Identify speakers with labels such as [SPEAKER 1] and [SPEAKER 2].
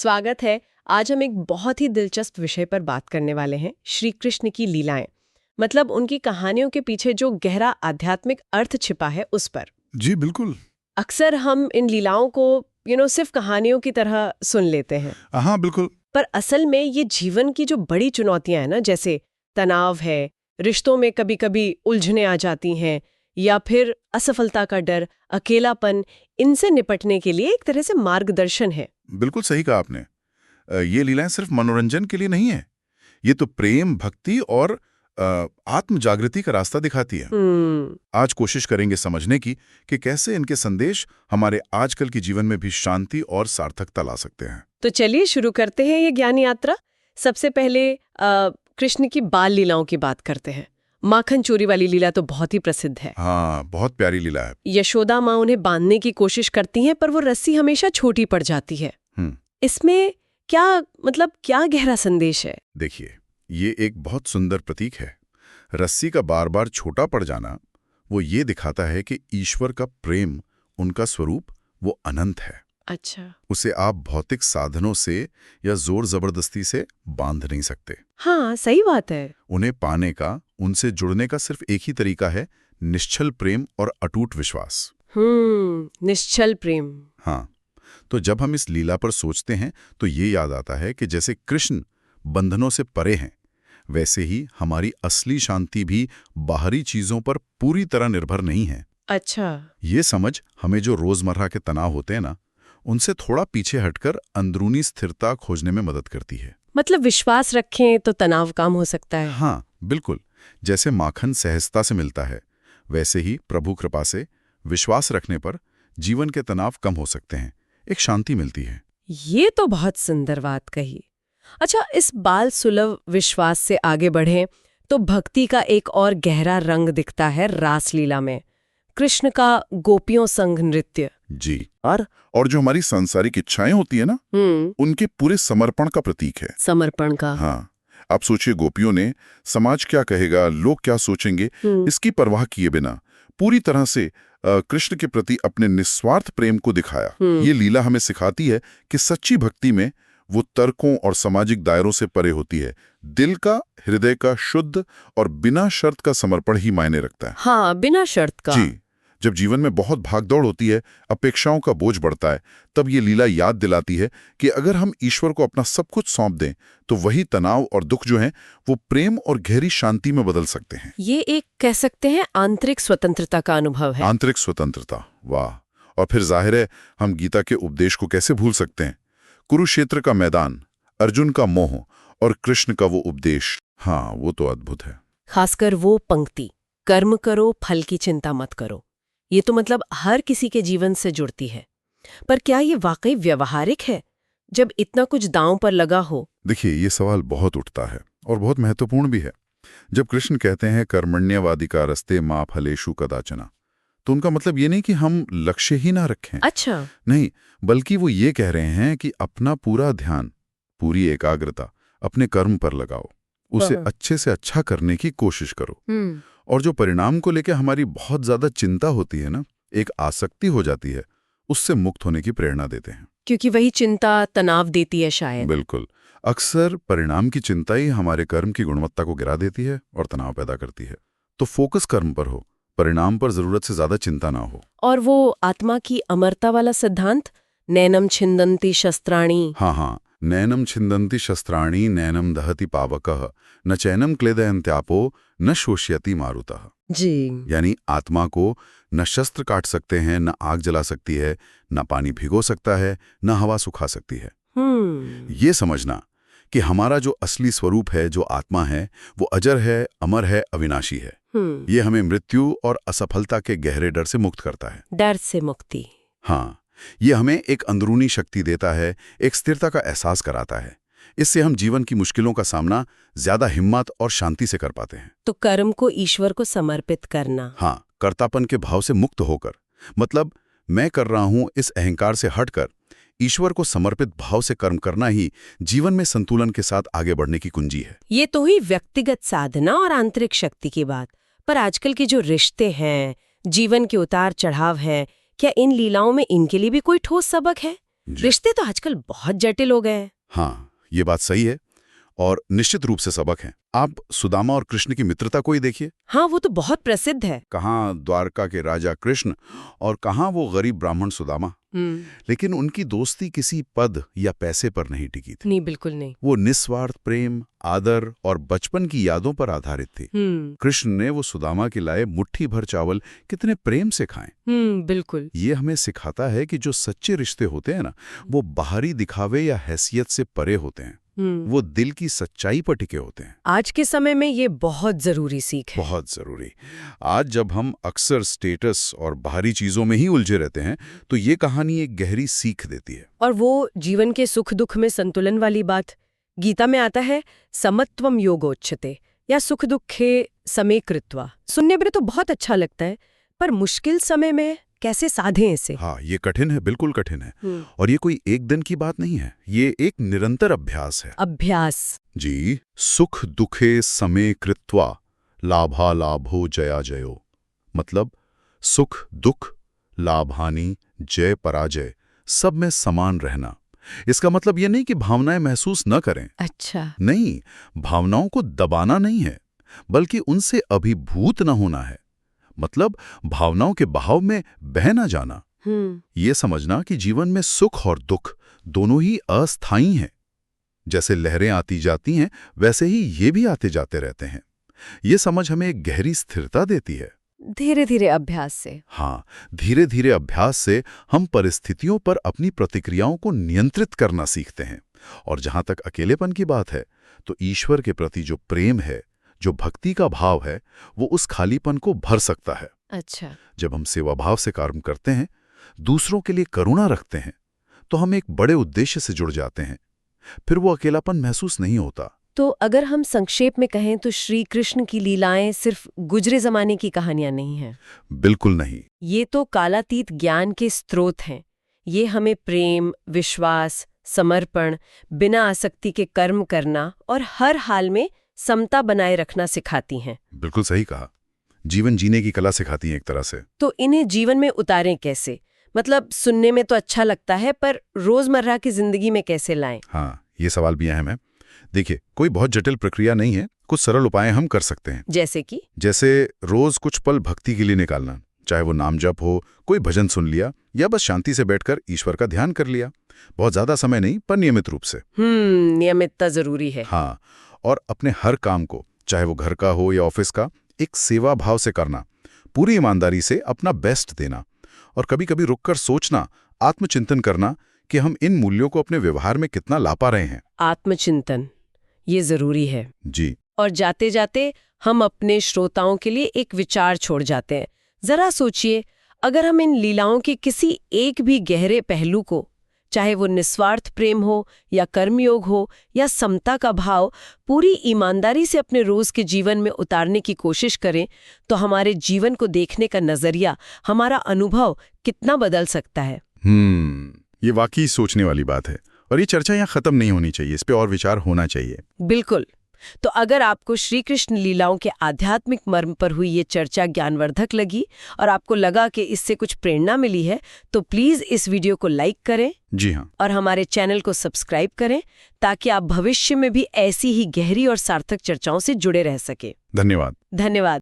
[SPEAKER 1] स्वागत है। आज हम एक बहुत ही दिलचस्प विषय पर बात करने वाले हैं, श्री कृष्ण की लीलाएं। मतलब उनकी कहानियों के पीछे जो गहरा आध्यात्मिक अर्थ छिपा है उस पर।
[SPEAKER 2] जी बिल्कुल।
[SPEAKER 1] अक्सर हम इन लीलाओं को सिर्फ कहानियों की तरह सुन लेते हैं।
[SPEAKER 2] हाँ बिल्कुल।
[SPEAKER 1] पर असल में ये जीवन की जो बड़ी चुनौतियां हैं ना, जैसे तनाव है, रिश्तों में कभी कभी उलझने आ जाती हैं, या फिर असफलता का डर, अकेलापन, इनसे निपटने के लिए एक तरह से मार्गदर्शन है।
[SPEAKER 2] बिल्कुल सही कहा आपने। ये लीलाएं सिर्फ मनोरंजन के लिए नहीं है। ये तो प्रेम, भक्ति और आत्म जागृति का रास्ता दिखाती है। आज कोशिश करेंगे समझने की कि कैसे इनके संदेश हमारे आजकल के जीवन में भी शांति और सार्थकता ला सकते हैं।
[SPEAKER 1] तो चलिए शुरू करते हैं ये ज्ञान यात्रा। सबसे पहले कृष्ण की बाल लीलाओं की बात करते हैं। माखन चोरी वाली लीला तो बहुत ही प्रसिद्ध है।
[SPEAKER 2] हाँ, बहुत प्यारी लीला है।
[SPEAKER 1] यशोदा माँ उन्हें बांधने की कोशिश करती हैं, पर वो रस्सी हमेशा छोटी पड़ जाती है। इसमें क्या गहरा संदेश है?
[SPEAKER 2] देखिए, ये एक बहुत सुंदर प्रतीक है। रस्सी का बार बार छोटा पड़ जाना वो ये दिखाता है कि ईश्वर का प्रेम, उनका स्वरूप, वो अनंत है।
[SPEAKER 1] अच्छा।
[SPEAKER 2] उसे आप भौतिक साधनों से या जोर जबरदस्ती से बांध नहीं सकते।
[SPEAKER 1] हाँ, सही बात है।
[SPEAKER 2] उन्हें पाने का, उनसे जुड़ने का सिर्फ एक ही तरीका है, निश्चल प्रेम और अटूट विश्वास।
[SPEAKER 1] निश्चल प्रेम।
[SPEAKER 2] हाँ, तो जब हम इस लीला पर सोचते हैं तो ये याद आता है कि जैसे कृष्ण बंधनों से परे हैं, वैसे ही हमारी असली शांति भी बाहरी चीजों पर पूरी तरह निर्भर नहीं है।
[SPEAKER 1] अच्छा।
[SPEAKER 2] ये समझ हमें जो रोजमर्रा के तनाव होते हैं ना, उनसे थोड़ा पीछे हटकर अंदरूनी स्थिरता खोजने में मदद करती है।
[SPEAKER 1] मतलब विश्वास रखें तो तनाव कम हो सकता है।
[SPEAKER 2] हाँ बिल्कुल। जैसे माखन सहजता से मिलता है, वैसे ही प्रभु कृपा से विश्वास रखने पर जीवन के तनाव कम हो सकते हैं, एक शांति मिलती है।
[SPEAKER 1] ये तो बहुत सुंदर बात कही। अच्छा, इस बाल सुलभ विश्वास से आगे बढ़ें तो भक्ति का एक और गहरा रंग दिखता है रासलीला में। कृष्ण का गोपियों संग नृत्य।
[SPEAKER 2] जी। और जो हमारी सांसारिक इच्छाएं होती है ना, उनके पूरे समर्पण का प्रतीक है।
[SPEAKER 1] समर्पण का।
[SPEAKER 2] हाँ, आप सोचिए, गोपियों ने समाज क्या कहेगा, लोग क्या सोचेंगे, इसकी परवाह किए बिना पूरी तरह से कृष्ण के प्रति अपने निस्वार्थ प्रेम को दिखाया। ये लीला हमें सिखाती है कि सच्ची भक्ति में वो तर्कों और सामाजिक दायरों से परे होती है। दिल का, हृदय का शुद्ध और बिना शर्त का समर्पण ही मायने रखता है।
[SPEAKER 1] हाँ, बिना शर्त का।
[SPEAKER 2] जी। जब जीवन में बहुत भागदौड़ होती है, अपेक्षाओं का बोझ बढ़ता है, तब ये लीला याद दिलाती है कि अगर हम ईश्वर को अपना सब कुछ सौंप दें तो वही तनाव और दुख जो हैं वो प्रेम और गहरी शांति में बदल सकते हैं।
[SPEAKER 1] ये एक कह सकते हैं आंतरिक स्वतंत्रता का अनुभव है।
[SPEAKER 2] आंतरिक स्वतंत्रता, वाह। और फिर जाहिर है, हम गीता के उपदेश को कैसे भूल सकते हैं। कुरुक्षेत्र का मैदान, अर्जुन का मोह और कृष्ण का वो उपदेश, हाँ वो तो अद्भुत है।
[SPEAKER 1] खासकर वो पंक्ति, कर्म करो फल की चिंता मत करो, ये तो मतलब हर किसी के जीवन से जुड़ती है। पर क्या ये वाकई व्यवहारिक है जब इतना कुछ दांव पर लगा हो?
[SPEAKER 2] देखिए, ये सवाल बहुत उठता है और बहुत महत्वपूर्ण भी है। जब कृष्ण कहते हैं कर्मण्यवादिका रस्ते मा फलेषु कदाचना, तो उनका मतलब ये नहीं कि हम लक्ष्य ही ना रखें।
[SPEAKER 1] अच्छा।
[SPEAKER 2] नहीं, बल्कि वो ये कह रहे हैं कि अपना पूरा ध्यान, पूरी एकाग्रता अपने कर्म पर लगाओ, उसे अच्छे से अच्छा करने की कोशिश करो। और जो परिणाम को लेकर हमारी बहुत ज्यादा चिंता होती है ना, एक आसक्ति हो जाती है, उससे मुक्त होने की प्रेरणा देते हैं।
[SPEAKER 1] क्योंकि वही चिंता तनाव देती है शायद।
[SPEAKER 2] बिल्कुल। अक्सर परिणाम की चिंता ही हमारे कर्म की गुणवत्ता को गिरा देती है और तनाव पैदा करती है। तो फोकस कर्म पर हो, परिणाम पर जरूरत से ज्यादा चिंता ना हो।
[SPEAKER 1] और वो आत्मा की अमरता वाला सिद्धांत, नैनम छिंदन्ति शस्त्राणि।
[SPEAKER 2] हाँ, नैनम छिंदन्ति शस्त्राणि नैनम दहति पावकः न चैनम क्लेदयन्त्यापो न शोष्यति मारुतः।
[SPEAKER 1] जी।
[SPEAKER 2] यानी आत्मा को न शस्त्र काट सकते हैं, न आग जला सकती है, न पानी भिगो सकता है, न हवा सुखा सकती है। ये समझना कि हमारा जो असली स्वरूप है, जो आत्मा है, वो अजर है, अमर है, अविनाशी है। ये हमें मृत्यु और असफलता के गहरे डर से मुक्त करता है।
[SPEAKER 1] डर से मुक्ति।
[SPEAKER 2] हाँ, ये हमें एक अंदरूनी शक्ति देता है, एक स्थिरता का एहसास कराता है। इससे हम जीवन की मुश्किलों का सामना ज्यादा हिम्मत और शांति से कर पाते हैं।
[SPEAKER 1] तो कर्म को ईश्वर को समर्पित करना।
[SPEAKER 2] हाँ, कर्तापन के भाव से मुक्त होकर, मतलब मैं कर रहा हूं इस अहंकार से हटकर ईश्वर को समर्पित भाव से कर्म करना ही जीवन में संतुलन के साथ आगे बढ़ने की कुंजी है।
[SPEAKER 1] ये तो ही व्यक्तिगत साधना और आंतरिक शक्ति की बात। पर आजकल के जो रिश्ते हैं, जीवन के उतार चढ़ाव है, क्या इन लीलाओं में इनके लिए भी कोई ठोस सबक है? रिश्ते तो आजकल बहुत जटिल हो गए हैं।
[SPEAKER 2] हाँ, ये बात सही है और निश्चित रूप से सबक है। आप सुदामा और कृष्ण की मित्रता को ही देखिए।
[SPEAKER 1] हाँ, वो तो बहुत प्रसिद्ध है।
[SPEAKER 2] कहाँ द्वारका के राजा कृष्ण और कहाँ वो गरीब ब्राह्मण सुदामा। लेकिन उनकी दोस्ती किसी पद या पैसे पर नहीं टिकी थी।
[SPEAKER 1] नहीं, बिल्कुल नहीं।
[SPEAKER 2] वो निस्वार्थ प्रेम, आदर और बचपन की यादों पर आधारित थी। कृष्ण ने वो सुदामा के लाए मुट्ठी भर चावल कितने प्रेम से खाएं।
[SPEAKER 1] बिल्कुल।
[SPEAKER 2] ये हमें सिखाता है कि जो सच्चे रिश्ते होते हैं ना, वो बाहरी दिखावे या हैसियत से परे होते हैं। वो दिल की सच्चाई पर टिके होते हैं।
[SPEAKER 1] आज के समय में ये बहुत जरूरी सीख है।
[SPEAKER 2] बहुत जरूरी। आज जब हम अक्सर स्टेटस और बाहरी चीजों में ही उलझे रहते हैं, तो ये कहानी एक गहरी सीख देती है।
[SPEAKER 1] और वो जीवन के सुख दुख में संतुलन वाली बात। गीता में आता है समत्वम योगोच्यते या सुख दुखे समे कृत्वा। सुनने में तो बहुत अच्छा लगता है, पर मुश्किल समय में कैसे साधें इसे?
[SPEAKER 2] हाँ, ये कठिन है, बिल्कुल कठिन है। और ये कोई एक दिन की बात नहीं है, ये एक निरंतर अभ्यास है।
[SPEAKER 1] अभ्यास
[SPEAKER 2] जी। सुख दुखे समे कृत्वा लाभा लाभो जया जयो। मतलब सुख दुख, लाभ हानि, जय पराजय सब में समान रहना। इसका मतलब ये नहीं कि भावनाएं महसूस न करें।
[SPEAKER 1] अच्छा।
[SPEAKER 2] नहीं, भावनाओं को दबाना नहीं है, बल्कि उनसे अभिभूत न होना है। मतलब भावनाओं के बहाव में बह ना जाना। ये समझना कि जीवन में सुख और दुख दोनों ही अस्थायी हैं। जैसे लहरें आती जाती हैं, वैसे ही ये भी आते जाते रहते हैं। ये समझ हमें एक गहरी स्थिरता देती है।
[SPEAKER 1] धीरे धीरे अभ्यास से।
[SPEAKER 2] हाँ, धीरे धीरे अभ्यास से हम परिस्थितियों पर अपनी प्रतिक्रियाओं को नियंत्रित करना सीखते हैं। और जहां तक अकेलेपन की बात है, तो ईश्वर के प्रति जो प्रेम है, जो भक्ति का भाव है, वो उस खालीपन को भर सकता है।
[SPEAKER 1] अच्छा।
[SPEAKER 2] जब हम सेवा भाव से कर्म करते हैं, दूसरों के लिए करुणा रखते हैं, तो हम एक बड़े उद्देश्य से जुड़ जाते हैं। फिर वो अकेलापन महसूस नहीं होता।
[SPEAKER 1] तो अगर हम संक्षेप में कहें तो श्री कृष्ण की लीलाएं सिर्फ गुजरे जमाने की कहानियां नहीं हैं।
[SPEAKER 2] बिल्कुल नहीं।
[SPEAKER 1] ये तो कालातीत ज्ञान के स्रोत हैं। ये हमें प्रेम, विश्वास, समर्पण, बिना आसक्ति के कर्म करना और हर हाल में समता बनाए रखना सिखाती हैं।
[SPEAKER 2] बिल्कुल सही कहा। जीवन जीने की कला सिखाती हैं एक तरह से।
[SPEAKER 1] तो इन्हें जीवन में उतारें कैसे? मतलब सुनने में तो अच्छा लगता है, पर रोजमर्रा की जिंदगी में कैसे लाएं?
[SPEAKER 2] हाँ, ये सवाल भी अहम है। देखिए, कोई बहुत जटिल प्रक्रिया नहीं है। कुछ सरल उपाय हम कर सकते हैं।
[SPEAKER 1] जैसे कि?
[SPEAKER 2] जैसे रोज कुछ पल भक्ति के लिए निकालना, चाहे वो नाम जप हो, कोई भजन सुन लिया, या बस शांति से बैठकर ईश्वर का ध्यान कर लिया। बहुत ज्यादा समय नहीं, पर नियमित रूप से।
[SPEAKER 1] नियमितता जरूरी है।
[SPEAKER 2] हाँ, और अपने हर काम को, चाहे वो घर का हो या ऑफिस का, एक सेवा भाव से करना। पूरी ईमानदारी से अपना बेस्ट देना। और कभी कभी रुककर सोचना, आत्मचिंतन करना कि हम इन मूल्यों को अपने व्यवहार में कितना ला पा रहे हैं।
[SPEAKER 1] आत्मचिंतन, ये जरूरी है।
[SPEAKER 2] जी।
[SPEAKER 1] और जाते जाते हम अपने श्रोताओं के लिए एक विचार छोड़ जाते हैं। जरा सोचिए, अगर हम इन लीलाओं के किसी एक भी गहरे पहलू को, चाहे वो निस्वार्थ प्रेम हो या कर्मयोग हो या समता का भाव, पूरी ईमानदारी से अपने रोज के जीवन में उतारने की कोशिश करें, तो हमारे जीवन को देखने का नजरिया, हमारा अनुभव कितना बदल सकता है।
[SPEAKER 2] ये वाकई सोचने वाली बात है। और ये चर्चा यहाँ खत्म नहीं होनी चाहिए, इस पे और विचार होना चाहिए।
[SPEAKER 1] बिल्कुल। तो अगर आपको श्री कृष्ण लीलाओं के आध्यात्मिक मर्म पर हुई ये चर्चा ज्ञानवर्धक लगी और आपको लगा कि इससे कुछ प्रेरणा मिली है, तो प्लीज इस वीडियो को लाइक करें।
[SPEAKER 2] जी हाँ।
[SPEAKER 1] और हमारे चैनल को सब्सक्राइब करें, ताकि आप भविष्य में भी ऐसी ही गहरी और सार्थक चर्चाओं से जुड़े रह सके।
[SPEAKER 2] धन्यवाद।
[SPEAKER 1] धन्यवाद।